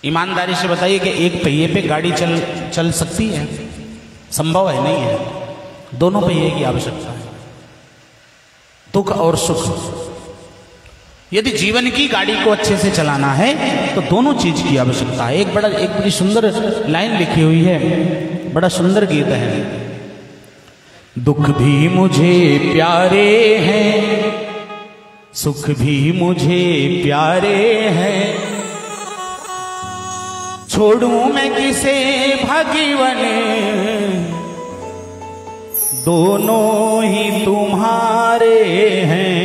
ईमानदारी से बताइए कि एक पहिए पे गाड़ी चल सकती है? संभव है, नहीं है। दोनों पहिए की आवश्यकता है, दुख और सुख। यदि जीवन की गाड़ी को अच्छे से चलाना है तो दोनों चीज की आवश्यकता है। एक बड़ी सुंदर लाइन लिखी हुई है, बड़ा सुंदर गीत है। दुख भी मुझे प्यारे हैं, सुख भी मुझे प्यारे हैं, छोड़ूं मैं किसे भगवन, दोनों ही तुम्हारे हैं।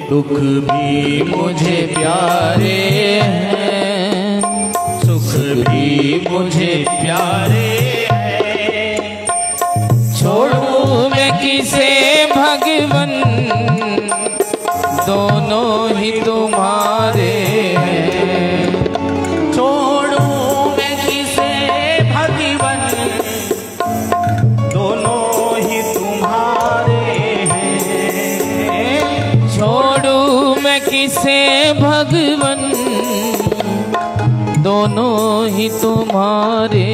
दुख भी मुझे प्यारे हैं, सुख भी मुझे प्यारे हैं, छोड़ूं मैं किसे भगवन, दोनों ही तुम्हारे हैं। छोड़ूं मैं किसे भगवन, दोनों ही तुम्हारे हैं। छोड़ूं मैं किसे भगवन, दोनों ही तुम्हारे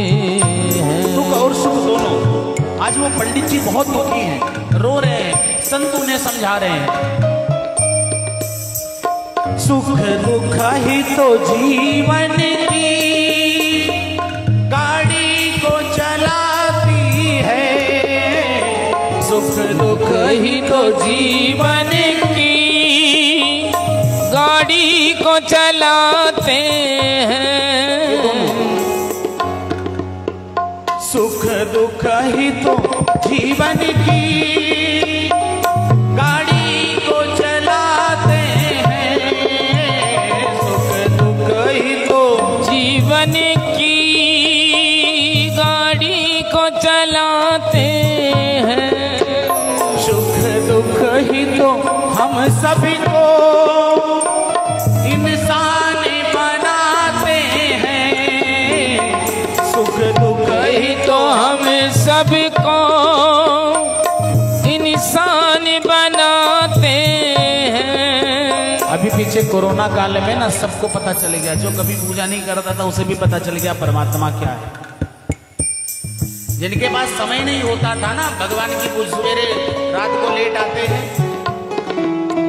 हैं। दुख और सुख दोनों। आज वो पंडित जी बहुत दुखी हैं, रो रहे हैं, संत उन्हें समझा रहे हैं। सुख दुख ही तो जीवन की गाड़ी को चलाती है, सुख दुख ही तो जीवन की गाड़ी को चलाते हैं। सुख दुख ही तो जीवन की गाड़ी को चलाते हैं, सुख दुख ही तो जीवन की गाड़ी को चलाते हैं। सुख दुख ही तो हम सभी को इंसान बनाते हैं, सुख दुख ही तो हम सबको इंसान बनाते हैं। अभी पीछे कोरोना काल में ना सबको पता चल गया, जो कभी पूजा नहीं करता था उसे भी पता चल गया परमात्मा क्या है। जिनके पास समय नहीं होता था ना भगवान की पूजा, सवेरे रात को लेट आते हैं,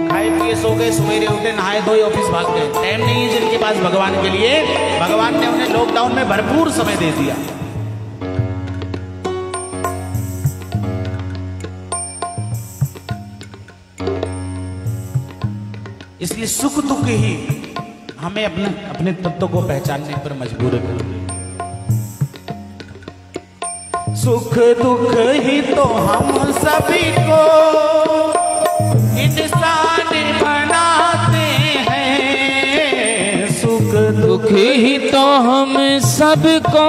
खाए पिए सो गए, सवेरे उठे नहाए धोए ऑफिस भाग गए, टाइम नहीं है जिनके पास भगवान के लिए। भगवान ने उन्हें लॉकडाउन में भरपूर समय दे दिया। इसलिए सुख दुख ही हमें अपने तत्व को पहचानने पर मजबूर कर। सुख दुख ही तो हम सभी को इंसान बनाते हैं, सुख दुख ही तो हम सबको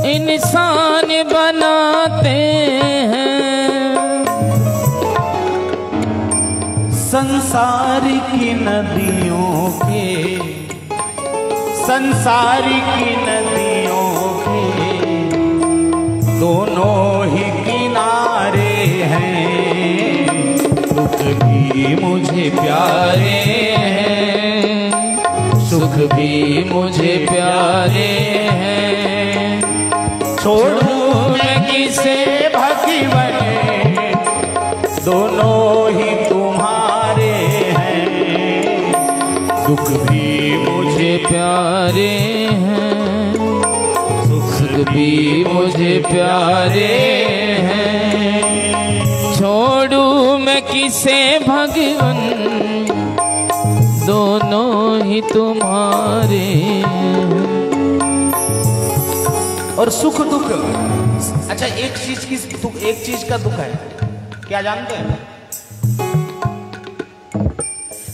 इंसान बनाते हैं। संसार की नदियों के, संसार की नदियों के दोनों ही किनारे हैं, दुख भी मुझे प्यारे हैं, सुख भी मुझे प्यारे हैं, छोड़ूं मैं किसे भगवन, दोनों ही तुम्हारे हैं। दुख भी मुझे प्यारे हैं, सुख भी मुझे प्यारे हैं, छोड़ूं मैं किसे भगवन, दोनों ही तुम्हारे हैं। और सुख दुख, अच्छा एक चीज का दुख है, क्या जानते हैं?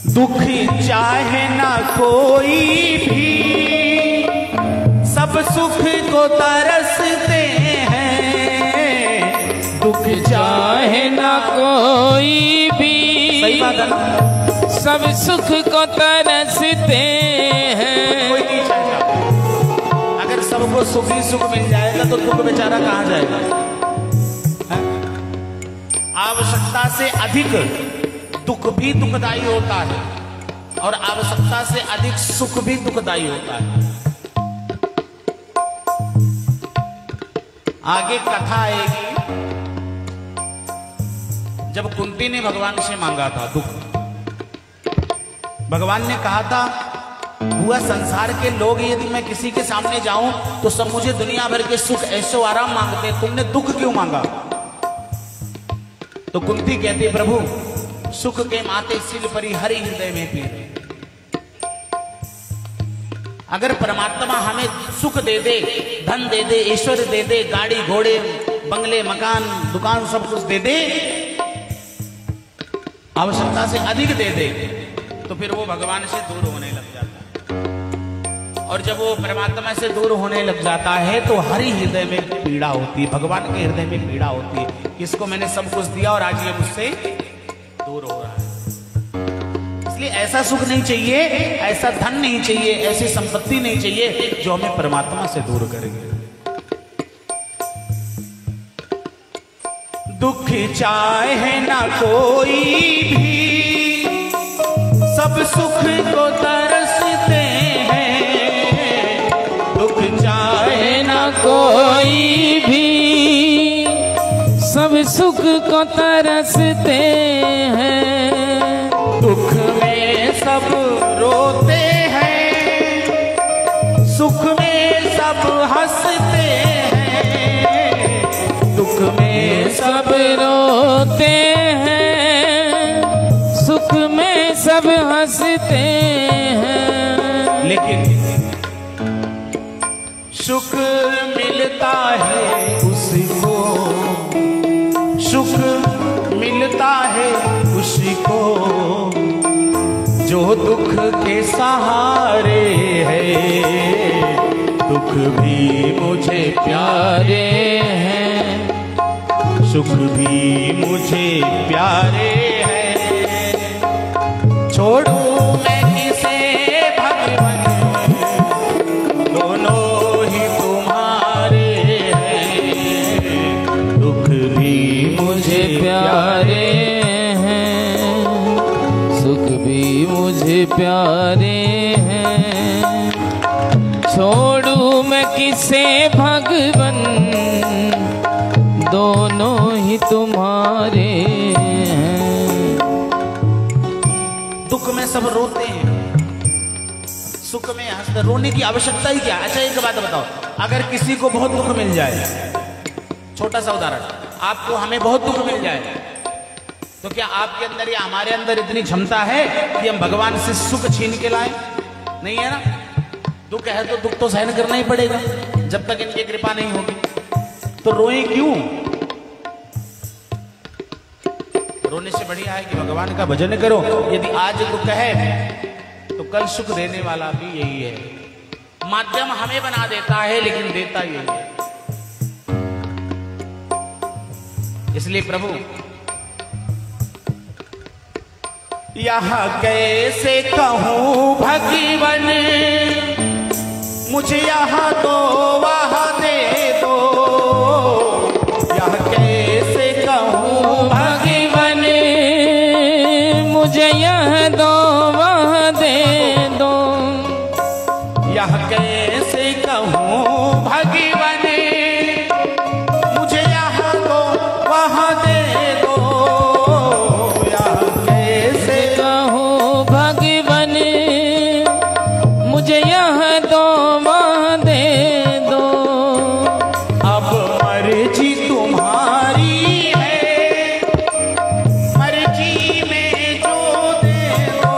दुखी चाहे ना कोई भी, सब सुख को तरसते हैं, दुख चाहे ना कोई भी, सही बात है ना? सब सुख को तरसते हैं। कोई नहीं चाहेगा, अगर सबको सुख ही सुख मिल जाएगा तो दुख बेचारा कहाँ जाएगा? आवश्यकता से अधिक दुख भी दुखदाई होता है। और आवश्यकता से अधिक सुख भी दुखदाई होता है। आगे कथा आएगी, जब कुंती ने भगवान से मांगा था दुख, भगवान ने कहा था हुआ संसार के लोग यदि मैं किसी के सामने जाऊं तो सब मुझे दुनिया भर के सुख ऐशो आराम मांगते, तुमने दुख क्यों मांगा? तो कुंती कहती प्रभु सुख के माते सिल परी हरि हृदय में पीर। अगर परमात्मा हमें सुख दे दे, धन दे दे, ईश्वर दे दे, गाड़ी घोड़े बंगले मकान दुकान सब कुछ दे दे, आवश्यकता से अधिक दे दे, तो फिर वो भगवान से दूर होने लग जाता है। और जब वो परमात्मा से दूर होने लग जाता है तो हरि हृदय में पीड़ा होती है, भगवान के हृदय में पीड़ा होती है। इसको मैंने सब कुछ दिया और आज ये मुझसे दूर हो रहा है। इसलिए ऐसा सुख नहीं चाहिए, ऐसा धन नहीं चाहिए, ऐसी संपत्ति नहीं चाहिए जो हमें परमात्मा से दूर करेंगे। दुख चाहे ना कोई भी, सब सुख को तरसते हैं। दुख चाहे ना कोई भी सब सुख को तरसते हैं। दुख में सब रोते हैं, सुख में सब हंसते हैं। दुख में सब रोते हैं, सुख में सब हंसते हैं। लेकिन सुख मिलता है उसको, सुख मिलता है उसको जो दुख के सहारे है। दुख भी मुझे प्यारे हैं, सुख भी मुझे प्यारे हैं। छोड़ू मैं किसे भगवान, दोनों ही तुम्हारे हैं। दुख भी मुझे प्यारे हैं, सुख भी मुझे प्यारे हैं। छोड़ू मैं किसे भगवन, दोनों ही तुम्हारे हैं। दुख में सब रोते हैं, सुख में हंसते। रोने की आवश्यकता ही क्या? अच्छा एक बात बताओ, अगर किसी को बहुत दुख मिल जाए, छोटा सा उदाहरण, आपको हमें बहुत दुख मिल जाए, तो क्या आपके अंदर या हमारे अंदर इतनी क्षमता है कि हम भगवान से सुख छीन के लाएं? नहीं है ना। दुख है तो दुख तो सहन करना ही पड़ेगा जब तक इनकी कृपा नहीं होगी। तो रोए क्यों? रोने से बढ़िया है कि भगवान का भजन करो। यदि आज दुख है तो कल सुख देने वाला भी यही है। माध्यम हमें बना देता है लेकिन देता यही है। इसलिए प्रभु यहाँ कैसे कहूं भगवन, मुझे यहाँ दो वहाँ दे दो। यहाँ कैसे कहूं भगवन, मुझे यह दो वहाँ दे दो। यहाँ कैसे कहूं भगवन, मुझे यहाँ दो वहाँ दे दो। यहाँ कैसे कहूँ भगवन, मुझे यह दो वहाँ दे दो। अब मर्जी तुम्हारी है, मर्जी में जो दे दो।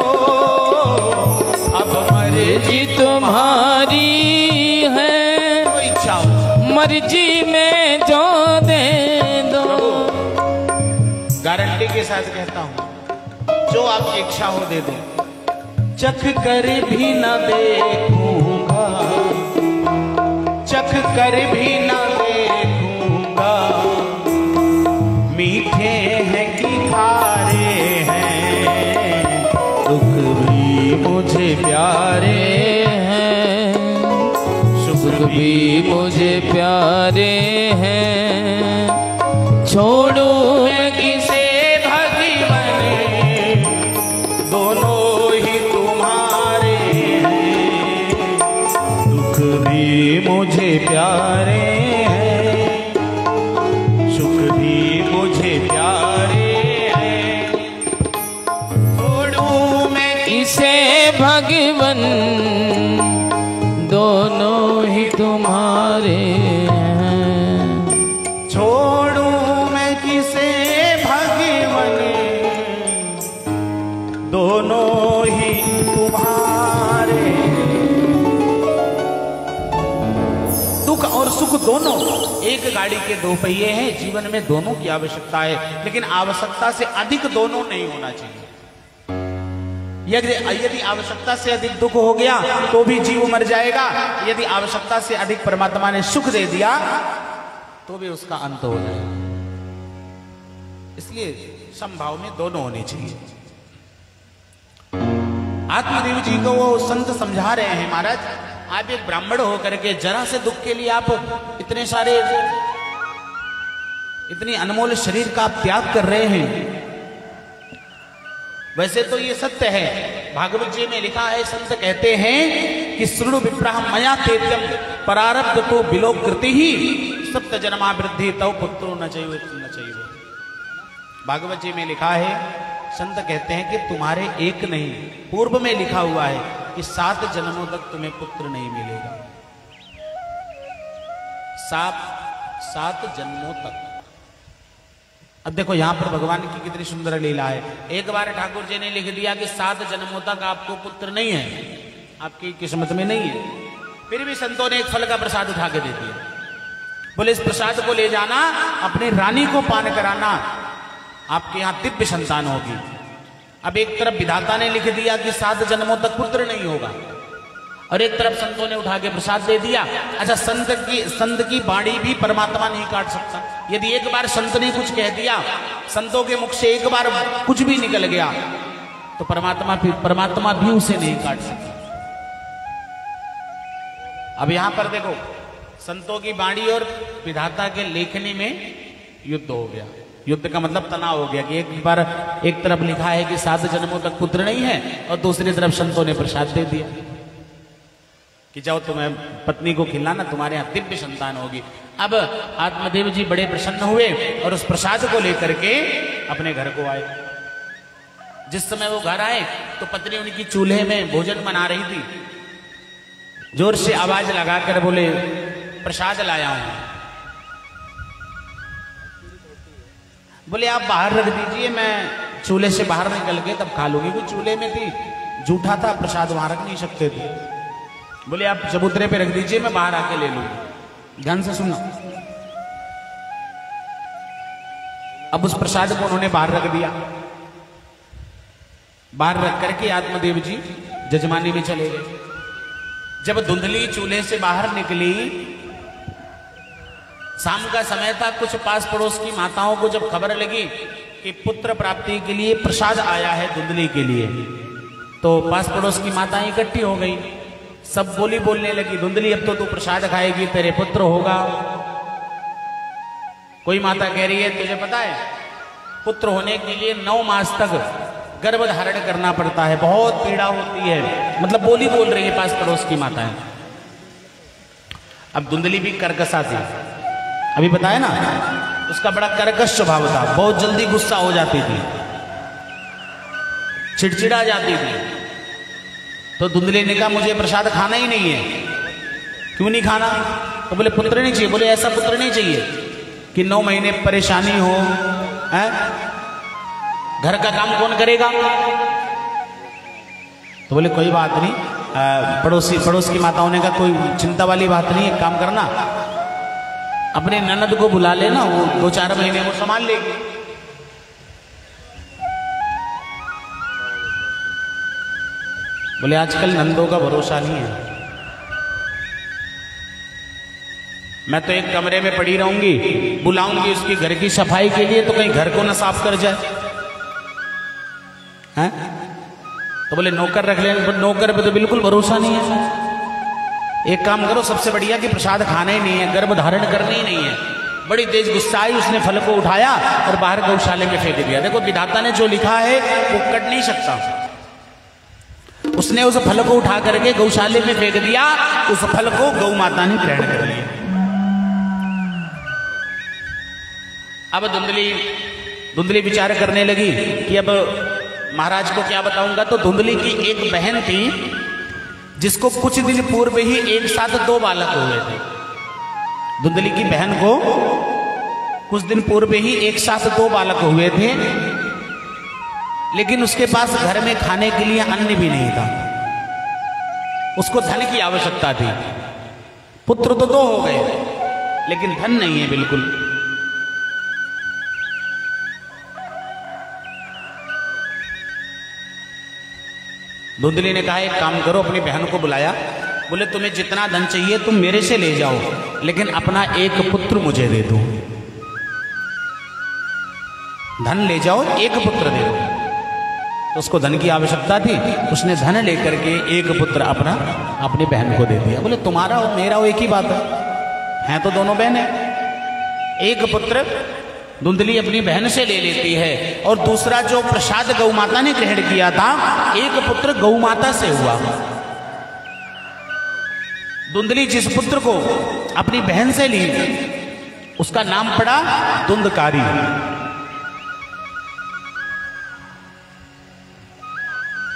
अब मर्जी तुम्हारी है, कोई इच्छा हो, मर्जी में जो दे दो। गारंटी के साथ कहता हूं, जो आपकी इच्छा हो दे दो। चख कर भी न देखूंगा, चख कर भी न देखूंगा। मीठे हैं कि खारे हैं, दुख भी मुझे प्यारे हैं, सुख भी मुझे प्यारे हैं। छोड़ो मैं किसे भगवन, दोनों ही तुम मुझे प्यारे हैं, सुख भी मुझे प्यारे हैं। छोड़ूं मैं इसे भगवन, दोनों ही तुम्हारे हैं। छोड़ूं मैं किसे भगवन, दोनों ही तुम्हारे। दुख और सुख दोनों, एक गाड़ी के दो पहिए हैं। जीवन में दोनों की आवश्यकता है, लेकिन आवश्यकता से अधिक दोनों नहीं होना चाहिए। यदि आवश्यकता से अधिक दुख हो गया तो भी जीव मर जाएगा। यदि आवश्यकता से अधिक परमात्मा ने सुख दे दिया तो भी उसका अंत हो जाएगा। इसलिए समभाव में दोनों होने चाहिए। आत्मदेव जी को वो संत समझा रहे हैं, महाराज आप एक ब्राह्मण होकर के जरा से दुख के लिए आप इतने सारे, इतनी अनमोल शरीर का आप त्याग कर रहे हैं। वैसे तो ये सत्य है, भागवत जी में लिखा है, संत कहते हैं कि शृणु विप्राह मया तेत्यम परारब्ध तो बिलोक कृति ही सप्त जन्मा वृद्धि तव पुत्रो न चाहिए न चाहिए। भागवत जी में लिखा है, संत कहते हैं कि तुम्हारे एक नहीं, पूर्व में लिखा हुआ है कि 7 जन्मों तक तुम्हें पुत्र नहीं मिलेगा। 7 जन्मों तक। अब देखो यहां पर भगवान की कितनी सुंदर लीला है। एक बार ठाकुर जी ने लिख दिया कि 7 जन्मों तक आपको पुत्र नहीं है, आपकी किस्मत में नहीं है। फिर भी संतों ने एक फल का प्रसाद उठा के दे दिया। बोले इस प्रसाद को ले जाना, अपनी रानी को पान कराना, आपके यहां दिव्य संतान होगी। अब एक तरफ विधाता ने लिख दिया कि 7 जन्मों तक पुत्र नहीं होगा, और एक तरफ संतों ने उठा के प्रसाद दे दिया। अच्छा, संत की वाणी भी परमात्मा नहीं काट सकता। यदि एक बार संत ने कुछ कह दिया, संतों के मुख से एक बार कुछ भी निकल गया, तो परमात्मा भी उसे नहीं काट सकता। अब यहां पर देखो, संतों की वाणी और विधाता के लेखनी में युद्ध हो गया। युद्ध का मतलब तनाव हो गया कि एक बार एक तरफ लिखा है कि 7 जन्मों तक पुत्र नहीं है, और दूसरी तरफ संतों ने प्रसाद दे दिया कि जाओ तुम्हें पत्नी को खिलाना, तुम्हारे यहां दिव्य संतान होगी। अब आत्मदेव जी बड़े प्रसन्न हुए और उस प्रसाद को लेकर के अपने घर को आए। जिस समय वो घर आए तो पत्नी उनकी चूल्हे में भोजन बना रही थी। जोर से आवाज लगाकर बोले, प्रसाद लाया हूं। बोले आप बाहर रख दीजिए, मैं चूल्हे से बाहर निकल के तब खा लूंगी। वो चूल्हे में थी, जूठा था प्रसाद, वहां रख नहीं सकते थे। बोले आप चबूतरे पे रख दीजिए, मैं बाहर आके ले लूंगी। ध्यान से सुनना। अब उस प्रसाद को उन्होंने बाहर रख दिया। बाहर रख करके आत्मदेव जी जजमानी में चले गए। जब धुंधली चूल्हे से बाहर निकली, शाम का समय था, कुछ पास पड़ोस की माताओं को जब खबर लगी कि पुत्र प्राप्ति के लिए प्रसाद आया है धुंधली के लिए, तो पास पड़ोस की माताएं इकट्ठी हो गई। सब बोली बोलने लगी, धुंधली अब तो तू प्रसाद खाएगी, तेरे पुत्र होगा। कोई माता कह रही है, तुझे पता है पुत्र होने के लिए 9 मास तक गर्भ धारण करना पड़ता है, बहुत पीड़ा होती है। मतलब बोली बोल रही है पास पड़ोस की माताएं। अब धुंधली भी कर्कशा थी, अभी बताया ना, उसका बड़ा कर्कश स्वभाव था, बहुत जल्दी गुस्सा हो जाती थी, चिड़चिड़ा जाती थी। तो धुंधली ने कहा मुझे प्रसाद खाना ही नहीं है। क्यों नहीं खाना? तो बोले पुत्र नहीं चाहिए। बोले ऐसा पुत्र नहीं चाहिए कि 9 महीने परेशानी हो, है? घर का काम कौन करेगा? तो बोले कोई बात नहीं, पड़ोस की माताओं ने कहा कोई चिंता वाली बात नहीं, एक काम करना, अपने ननद को बुला लेना, वो 2-4 महीने वो संभाल लेगी। बोले आजकल नंदों का भरोसा नहीं है, मैं तो एक कमरे में पड़ी रहूंगी, बुलाऊंगी उसकी घर की सफाई के लिए, तो कहीं घर को ना साफ कर जाए, हैं? तो बोले नौकर रख लें। नौकर पे तो बिल्कुल भरोसा नहीं है। एक काम करो, सबसे बढ़िया कि प्रसाद खाना ही नहीं है, गर्भ धारण करनी ही नहीं है। बड़ी तेज गुस्सा आई, उसने फल को उठाया और बाहर गौशाले में फेंक दिया। देखो विधाता ने जो लिखा है वो कट नहीं सकता। उसने उस फल को उठा करके गौशाले में फेंक दिया, उस फल को गौ माता ने ग्रहण कर लिया। अब धुंधली विचार करने लगी कि अब महाराज को क्या बताऊंगा। तो धुंधली की एक बहन थी जिसको कुछ दिन पूर्व ही एक साथ 2 बालक हुए थे। धुंधली की बहन को कुछ दिन पूर्व ही एक साथ 2 बालक हुए थे, लेकिन उसके पास घर में खाने के लिए अन्न भी नहीं था। उसको धन की आवश्यकता थी। पुत्र तो 2 हो गए, लेकिन धन नहीं है बिल्कुल। धुंधली ने कहा एक काम करो, अपनी बहन को बुलाया। बोले तुम्हें जितना धन चाहिए तुम मेरे से ले जाओ, लेकिन अपना एक पुत्र मुझे दे दो। धन ले जाओ, एक पुत्र दे दो। तो उसको धन की आवश्यकता थी, उसने धन लेकर के एक पुत्र अपनी बहन को दे दिया। बोले तुम्हारा हो मेरा हो एक ही बात है तो दोनों बहन है। एक पुत्र धुंधली अपनी बहन से ले लेती है, और दूसरा जो प्रसाद गौ माता ने ग्रहण किया था, एक पुत्र गौ माता से हुआ। धुंधली जिस पुत्र को अपनी बहन से ली उसका नाम पड़ा धुंधकारी,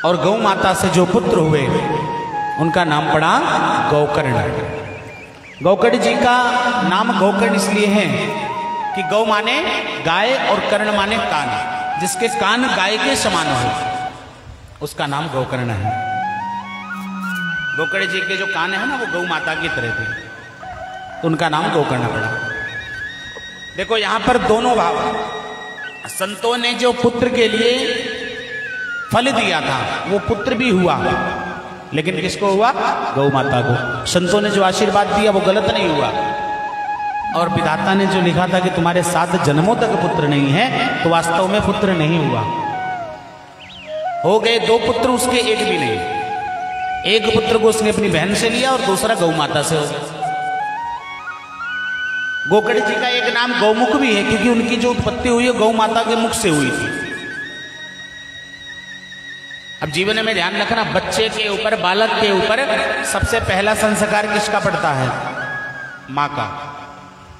और गौ माता से जो पुत्र हुए उनका नाम पड़ा गौकर्ण। गौकर्ण जी का नाम गौकर्ण इसलिए है कि गौ माने गाय और कर्ण माने कान। जिसके कान गाय के समान हो उसका नाम गौकर्ण है। गौकर्ण जी के जो कान है ना वो गौ माता की तरह थे, तो उनका नाम गौकर्ण पड़ा। देखो यहां पर दोनों भाव, संतों ने जो पुत्र के लिए फल दिया था वो पुत्र भी हुआ, लेकिन किसको हुआ? गौ माता को। संतों ने जो आशीर्वाद दिया वो गलत नहीं हुआ, और विधाता ने जो लिखा था कि तुम्हारे 7 जन्मों तक पुत्र नहीं है, तो वास्तव में पुत्र नहीं हुआ। हो गए 2 पुत्र, उसके एक भी नहीं। एक पुत्र को उसने अपनी बहन से लिया और दूसरा गौ माता से हो गया। गोकर्ण जी का एक नाम गौमुख भी है, क्योंकि उनकी जो उत्पत्ति हुई है गौ माता के मुख से हुई थी। अब जीवन में ध्यान रखना, बच्चे के ऊपर, बालक के ऊपर सबसे पहला संस्कार किसका पड़ता है? माँ का।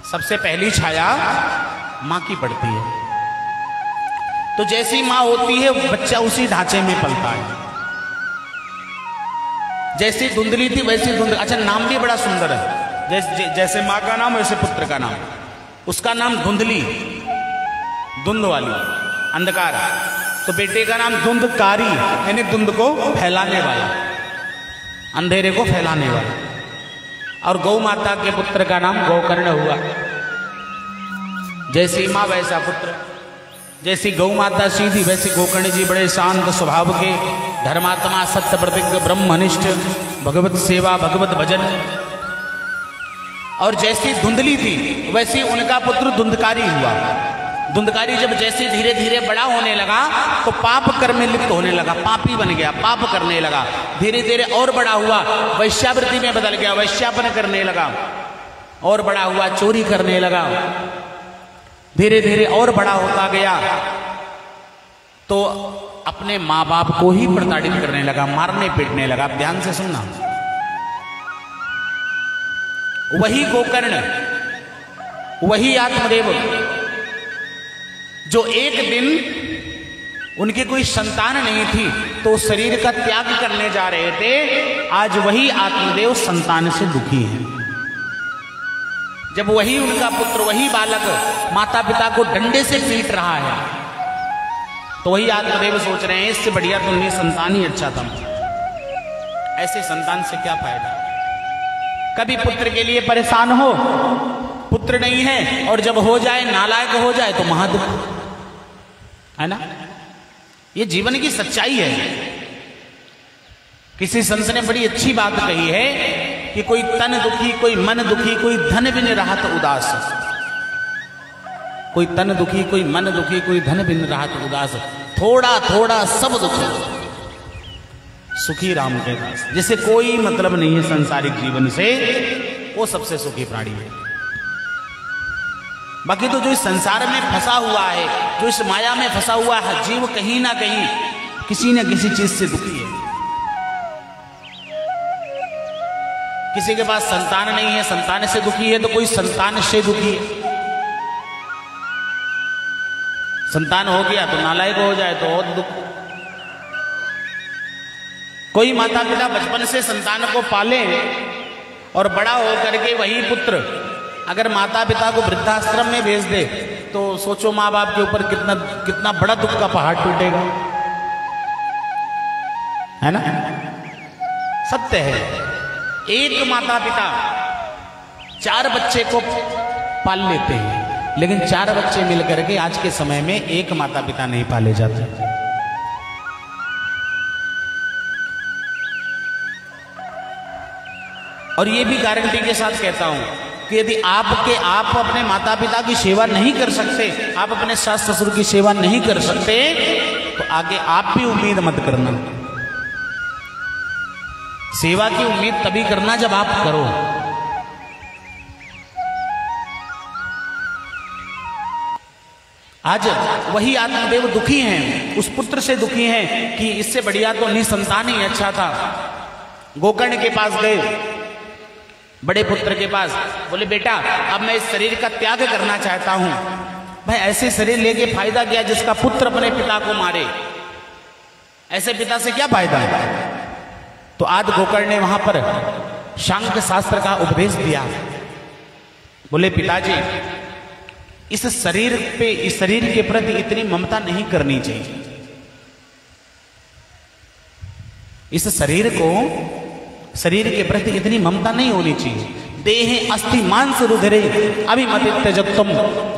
सबसे पहली छाया माँ की पड़ती है। तो जैसी माँ होती है बच्चा उसी ढांचे में पलता है। जैसी धुंधली थी वैसी धुंधली। अच्छा, नाम भी बड़ा सुंदर है। जैसे माँ का नाम वैसे पुत्र का नाम। उसका नाम धुंधली, धुंध वाली, अंधकार। तो बेटे का नाम धुंधकारी, यानी धुंध को फैलाने वाला, अंधेरे को फैलाने वाला। और गौ माता के पुत्र का नाम गौकर्ण हुआ। जैसी माँ वैसा पुत्र। जैसी गौ माता सीधी, वैसे गोकर्ण जी बड़े शांत स्वभाव के, धर्मात्मा, सत्य प्रतिज्ञ, ब्रह्मनिष्ठ, भगवत सेवा, भगवत भजन। और जैसी धुंधली थी वैसी उनका पुत्र धुंधकारी हुआ। धुंधकारी जब जैसे धीरे धीरे बड़ा होने लगा तो पाप कर्म में लिप्त होने लगा, पापी बन गया, पाप करने लगा। धीरे धीरे और बड़ा हुआ, वैश्यावृत्ति में बदल गया, वैश्यापन करने लगा। और बड़ा हुआ, चोरी करने लगा। धीरे धीरे और बड़ा होता गया तो अपने माँ बाप को ही प्रताड़ित करने लगा, मारने पीटने लगा। ध्यान से सुनना, वही गोकर्ण, वही आत्मदेव जो एक दिन उनकी कोई संतान नहीं थी तो शरीर का त्याग करने जा रहे थे, आज वही आत्मदेव संतान से दुखी है। जब वही उनका पुत्र, वही बालक माता पिता को डंडे से पीट रहा है, तो वही आत्मदेव सोच रहे हैं इससे बढ़िया तो उन्हें संतान ही अच्छा था। ऐसे संतान से क्या फायदा? कभी पुत्र के लिए परेशान हो, पुत्र नहीं है, और जब हो जाए, नालायक हो जाए तो महादुख है ना। ये जीवन की सच्चाई है। किसी संत ने बड़ी अच्छी बात कही है कि कोई तन दुखी, कोई मन दुखी, कोई धन बिन रहत उदास। कोई तन दुखी, कोई मन दुखी, कोई धन बिन रहत उदास। थोड़ा थोड़ा सब दुखी, सुखी राम के दास। जिसे कोई मतलब नहीं है सांसारिक जीवन से, वो सबसे सुखी प्राणी है। बाकी तो जो इस संसार में फंसा हुआ है, जो इस माया में फंसा हुआ है जीव, कहीं ना कहीं किसी न किसी चीज से दुखी है। किसी के पास संतान नहीं है, संतान से दुखी है, तो कोई संतान से दुखी है। संतान हो गया तो नालायक हो जाए तो और दुख। कोई माता पिता बचपन से संतान को पाले और बड़ा होकर के वही पुत्र अगर माता पिता को वृद्धाश्रम में भेज दे तो सोचो माँ बाप के ऊपर कितना कितना बड़ा दुख का पहाड़ टूटेगा, है ना। सत्य है, एक माता पिता 4 बच्चे को पाल लेते हैं, लेकिन 4 बच्चे मिलकर के आज के समय में एक माता पिता नहीं पाले जाते। और ये भी गारंटी के साथ कहता हूं कि यदि आप अपने माता पिता की सेवा नहीं कर सकते, आप अपने सास ससुर की सेवा नहीं कर सकते, तो आगे आप भी उम्मीद मत करना। सेवा की उम्मीद तभी करना जब आप करो। आज वही आत्मदेव दुखी हैं, उस पुत्र से दुखी हैं कि इससे बढ़िया तो निसंतान ही अच्छा था। गोकर्ण के पास गए, बड़े पुत्र के पास, बोले बेटा अब मैं इस शरीर का त्याग करना चाहता हूं। भाई ऐसे शरीर लेके फायदा क्या जिसका पुत्र अपने पिता को मारे, ऐसे पिता से क्या फायदा है। तो आज गोकर्ण ने वहां पर सांख्य शास्त्र का उपदेश दिया। बोले पिताजी इस शरीर पे, इस शरीर के प्रति इतनी ममता नहीं करनी चाहिए। इस शरीर के प्रति इतनी ममता नहीं होनी चाहिए। देहे अस्थि मांस रुधिरे अभिमति जगतम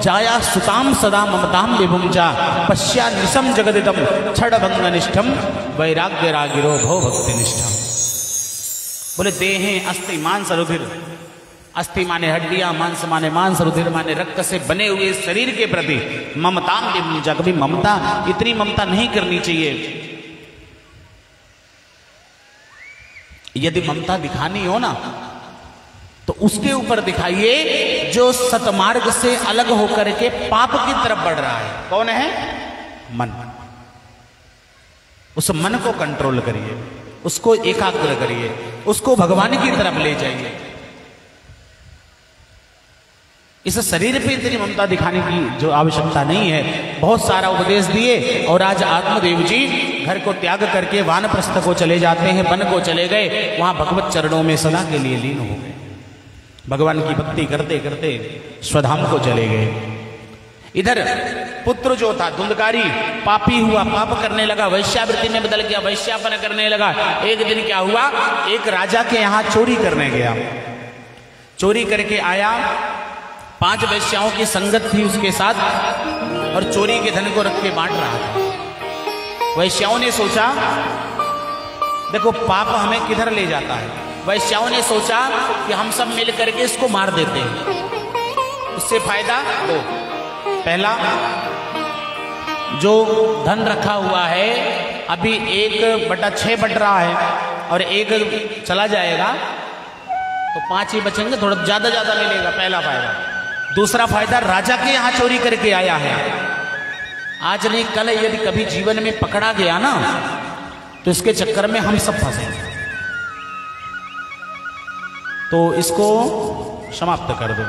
जाया सुताम सदा ममताम विभुंजा पश्या निशम जगदिदम छड़ भंग निष्ठम वैराग्य रागिरो भव भक्ति निष्ठम। बोले देहे अस्थि मांस रुधिर, अस्थि माने हड्डियां, मांस माने मांस, रुधिर माने रक्त से बने हुए शरीर के प्रति ममताम विभुंजा, कभी ममता, इतनी ममता नहीं करनी चाहिए। यदि ममता दिखानी हो ना तो उसके ऊपर दिखाइए जो सतमार्ग से अलग होकर के पाप की तरफ बढ़ रहा है। कौन है? मन। उस मन को कंट्रोल करिए, उसको एकाग्र करिए, उसको भगवान की तरफ ले जाइए। इस शरीर पे इतनी ममता दिखाने की जो आवश्यकता नहीं है। बहुत सारा उपदेश दिए और आज आत्मदेव जी घर को त्याग करके वानप्रस्थ को चले जाते हैं, वन को चले गए, वहां भगवत चरणों में सदा के लिए लीन हो गए। भगवान की भक्ति करते करते स्वधाम को चले गए। इधर पुत्र जो था धुंधकारी, पापी हुआ, पाप करने लगा, वैश्यावृत्ति में बदल गया, वैश्यापन करने लगा। एक दिन क्या हुआ, एक राजा के यहां चोरी करने गया। चोरी करके आया, 5 वैश्याओं की संगत थी उसके साथ और चोरी के धन को रख के बांट रहा था। वैश्याओं ने सोचा, देखो पाप हमें किधर ले जाता है। वैश्याओं ने सोचा कि हम सब मिल करके इसको मार देते हैं, उससे फायदा दो। पहला, जो धन रखा हुआ है अभी 1/6 बट रहा है और 1 चला जाएगा तो 5 ही बचेंगे, थोड़ा ज्यादा मिलेगा, पहला फायदा। दूसरा फायदा, राजा के यहां चोरी करके आया है, आज नहीं कल यदि कभी जीवन में पकड़ा गया ना तो इसके चक्कर में हम सब फंसेंगे, तो इसको समाप्त कर दो।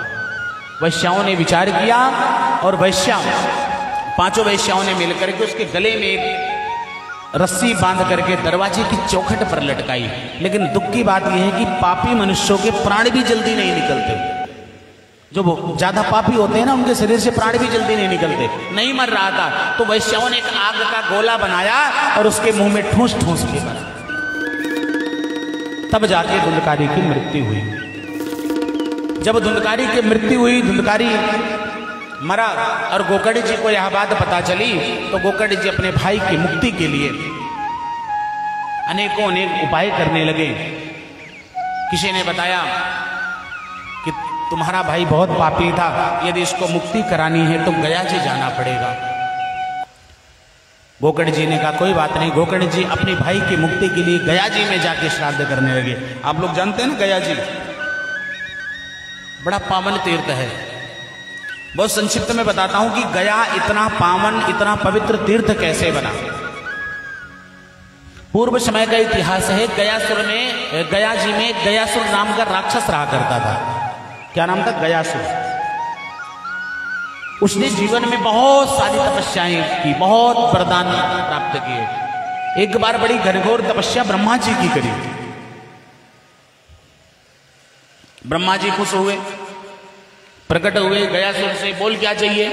वैश्याओं ने विचार किया और 5 वैश्याओं ने मिलकर के उसके गले में एक रस्सी बांध करके दरवाजे की चौखट पर लटकाई। लेकिन दुख की बात यह है कि पापी मनुष्यों के प्राण भी जल्दी नहीं निकलते। जो ज्यादा पापी होते हैं ना उनके शरीर से प्राण भी जल्दी नहीं निकलते, नहीं मर रहा था। तो वैश्याओं ने एक आग का गोला बनाया और उसके मुंह में ठूस ठूस के मारा, तब जाके धुंधकारी की मृत्यु हुई। जब धुंधकारी की मृत्यु हुई, धुंधकारी मरा और गोकर्ण जी को यह बात पता चली, तो गोकर्ण जी अपने भाई की मुक्ति के लिए अनेकों अनेक उपाय करने लगे। किसी ने बताया कि तुम्हारा भाई बहुत पापी था, यदि इसको मुक्ति करानी है तो गया जी जाना पड़ेगा। गोकर्ण जी ने कहा कोई बात नहीं। गोकर्ण जी अपने भाई की मुक्ति के लिए गया जी में जाके श्राद्ध करने लगे। आप लोग जानते हैं ना गया जी बड़ा पावन तीर्थ है। बहुत संक्षिप्त में बताता हूं कि गया इतना पावन, इतना पवित्र तीर्थ कैसे बना। पूर्व समय का इतिहास है, गया जी में गयासुर नाम का राक्षस रहा करता था। क्या नाम था? गयासुर। उसने जीवन में बहुत सारी तपस्याएं की, बहुत वरदान प्राप्त किए। एक बार बड़ी घनघोर तपस्या ब्रह्मा जी की करी। ब्रह्मा जी खुश हुए, प्रकट हुए गयासुर से, बोल क्या चाहिए?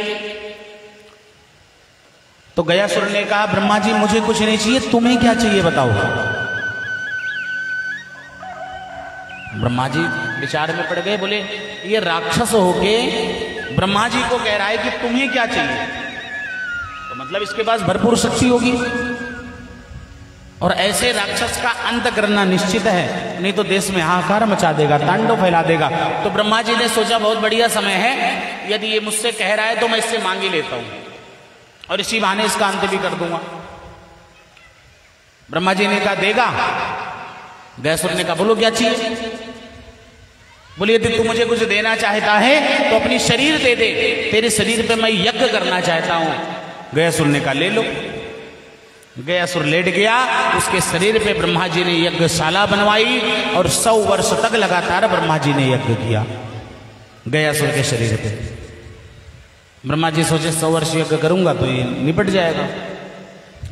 तो गयासुर ने कहा, ब्रह्मा जी मुझे कुछ नहीं चाहिए, तुम्हें क्या चाहिए बताओ। ब्रह्मा जी विचार में पड़ गए, बोले ये राक्षस होके ब्रह्मा जी को कह रहा है कि तुम्हें क्या चाहिए, तो मतलब इसके पास भरपूर शक्ति होगी और ऐसे राक्षस का अंत करना निश्चित है, नहीं तो देश में हाहाकार मचा देगा, तांडव फैला देगा। तो ब्रह्मा जी ने सोचा बहुत बढ़िया समय है, यदि ये मुझसे कह रहा है तो मैं इससे मांग ही लेता हूं और इसी बहाने इसका अंत भी कर दूंगा। ब्रह्मा जी ने कहा देगा? गयासुर ने कहा बोलो क्या चाहिए? बोले यदि तू मुझे कुछ देना चाहता है तो अपनी शरीर दे दे, तेरे शरीर पे मैं यज्ञ करना चाहता हूं। गयासुर ने कहा ले लो। गयासुर लेट गया, उसके शरीर पे ब्रह्मा जी ने यज्ञशाला बनवाई और 100 वर्ष तक लगातार ब्रह्मा जी ने यज्ञ किया गयासुर के शरीर पे। ब्रह्मा जी सोचे 100 वर्ष यज्ञ करूंगा तो ये निपट जाएगा।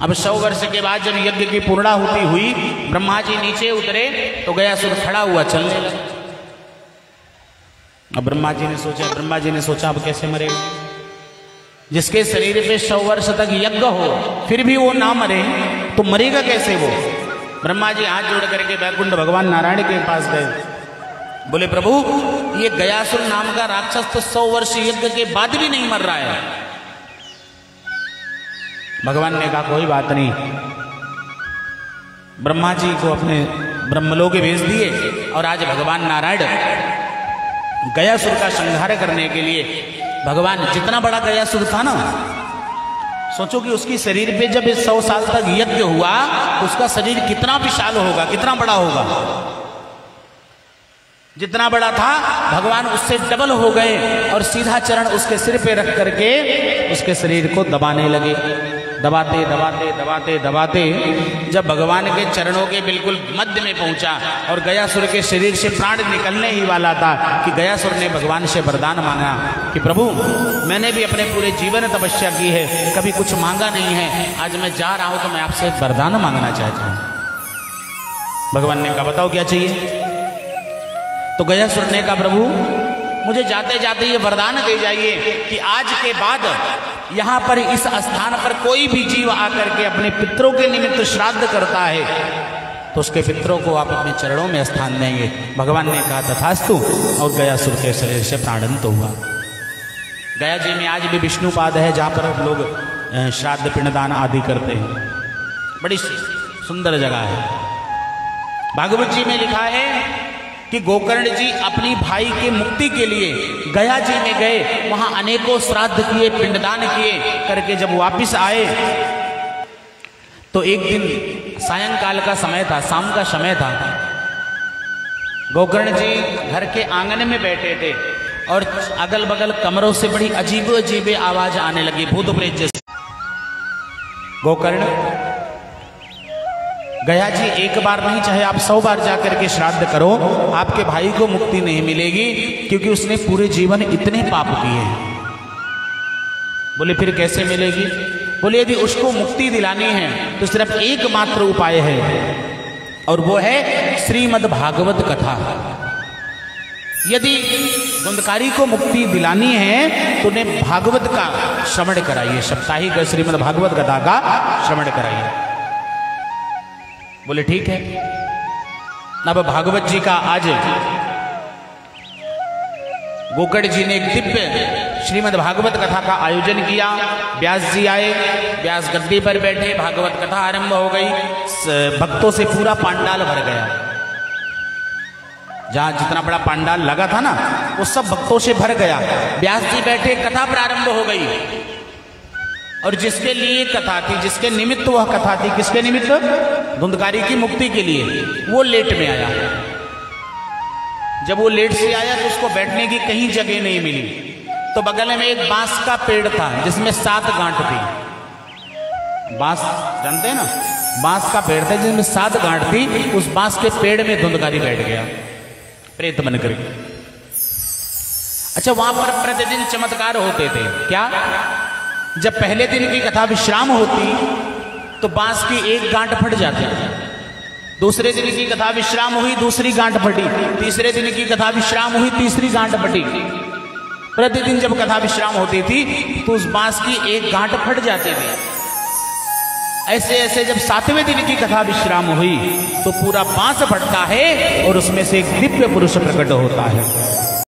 अब 100 वर्ष के बाद जब यज्ञ की पूर्णाहुति हुई, ब्रह्मा जी नीचे उतरे तो गयासुर खड़ा हुआ चलने लगा। अब ब्रह्मा जी ने सोचा अब कैसे मरेगा? जिसके शरीर पे 100 वर्ष तक यज्ञ हो फिर भी वो ना मरे तो मरेगा कैसे वो? ब्रह्मा जी हाथ जोड़ करके वैकुंठ भगवान नारायण के पास गए, बोले प्रभु ये गयासुर नाम का राक्षस तो 100 वर्ष यज्ञ के बाद भी नहीं मर रहा है। भगवान ने कहा कोई बात नहीं। ब्रह्मा जी को अपने ब्रह्मलोक भेज दिए और आज भगवान नारायण गयासुर का संहार करने के लिए, भगवान जितना बड़ा गयासुर था ना, सोचो कि उसकी शरीर पे जब 100 साल तक यज्ञ हुआ तो उसका शरीर कितना विशाल होगा, कितना बड़ा होगा। जितना बड़ा था भगवान उससे डबल हो गए और सीधा चरण उसके सिर पे रख करके उसके शरीर को दबाने लगे। दबाते दबाते दबाते दबाते जब भगवान के चरणों के बिल्कुल मध्य में पहुंचा और गयासुर के शरीर से प्राण निकलने ही वाला था कि गयासुर ने भगवान से वरदान मांगा कि प्रभु मैंने भी अपने पूरे जीवन तपस्या की है, कभी कुछ मांगा नहीं है, आज मैं जा रहा हूं तो मैं आपसे वरदान मांगना चाहता हूं। भगवान ने कहा बताओ क्या चाहिए? तो गयासुर ने कहा प्रभु मुझे जाते जाते ये वरदान दे जाइए कि आज के बाद यहाँ पर इस स्थान पर कोई भी जीव आकर के अपने पितरों के निमित्त श्राद्ध करता है तो उसके पितरों को आप अपने चरणों में स्थान देंगे। भगवान ने कहा तथास्तु और गयासुर के शरीर से प्राणंत हुआ। गया जी में आज भी विष्णुपाद है जहाँ पर लोग श्राद्ध पिंडदान आदि करते हैं, बड़ी सुंदर जगह है। भागवत जी में लिखा है कि गोकर्ण जी अपनी भाई की मुक्ति के लिए गया जी में गए, वहां अनेकों श्राद्ध किए, पिंडदान किए करके जब वापिस आए तो एक दिन सायंकाल का समय था, शाम का समय था। गोकर्ण जी घर के आंगन में बैठे थे और अगल बगल कमरों से बड़ी अजीब अजीब आवाज आने लगी, भूत प्रेत जैसे। गोकर्ण गया जी एक बार नहीं चाहे आप 100 बार जाकर के श्राद्ध करो, आपके भाई को मुक्ति नहीं मिलेगी क्योंकि उसने पूरे जीवन इतने पाप किए हैं। बोले फिर कैसे मिलेगी? बोले यदि उसको मुक्ति दिलानी है तो सिर्फ एकमात्र उपाय है और वो है श्रीमद् भागवत कथा। यदि धुंधकारी को मुक्ति दिलानी है तो उन्हें भागवत का श्रवण कराइए, साप्ताहिक श्रीमद् भागवत कथा का श्रवण कराइए। बोले ठीक है। अब भागवत जी का आज गोकर्ण जी ने एक दिव्य श्रीमद् भागवत कथा का आयोजन किया। व्यास जी आए, व्यास गद्दी पर बैठे, भागवत कथा आरंभ हो गई। भक्तों से पूरा पांडाल भर गया। जहां जितना बड़ा पांडाल लगा था ना वो सब भक्तों से भर गया। व्यास जी बैठे, कथा प्रारंभ हो गई और जिसके लिए कथा थी, जिसके निमित्त वह कथा थी, किसके निमित्त? धुंधकारी की मुक्ति के लिए, वो लेट में आया। जब वो लेट से आया तो उसको बैठने की कहीं जगह नहीं मिली, तो बगल में एक बांस का पेड़ था जिसमें 7 गांठ थी। बांस जानते हैं ना, बांस का पेड़ था जिसमें 7 गांठ थी। उस बांस के पेड़ में धुंधकारी बैठ गया प्रेत बनकर। अच्छा, वहां पर प्रतिदिन चमत्कार होते थे। क्या? जब पहले दिन की कथा विश्राम होती तो बांस की एक गांठ फट जाती, दूसरे दिन की कथा विश्राम हुई, दूसरी गांठ फटी, तीसरे दिन की कथा विश्राम हुई, तीसरी गांठ फटी। प्रतिदिन जब कथा विश्राम होती थी तो उस बांस की एक गांठ फट जाती थी। ऐसे ऐसे जब 7वें दिन की कथा विश्राम हुई तो पूरा बांस फटता है और उसमें से एक दिव्य पुरुष प्रकट होता है।